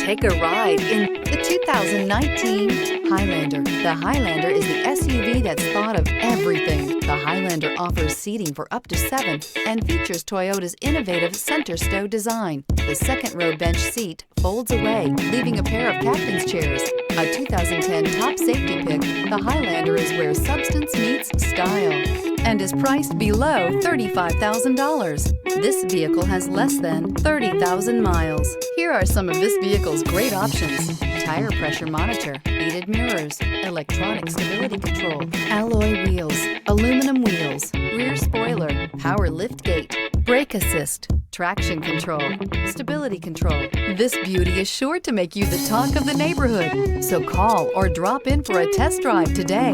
Take a ride in the 2019 Highlander. The Highlander is the SUV that's thought of everything. The Highlander offers seating for up to 7 and features Toyota's innovative center stow design. The second-row bench seat folds away, leaving a pair of captain's chairs. A 2010 top safety pick, the Highlander is where substance meets style and is priced below $35,000. This vehicle has less than 30,000 miles. Here are some of this vehicle's great options: tire pressure monitor, heated mirrors, electronic stability control, alloy wheels, aluminum wheels, rear spoiler, power liftgate, brake assist, traction control, stability control. This beauty is sure to make you the talk of the neighborhood. So call or drop in for a test drive today.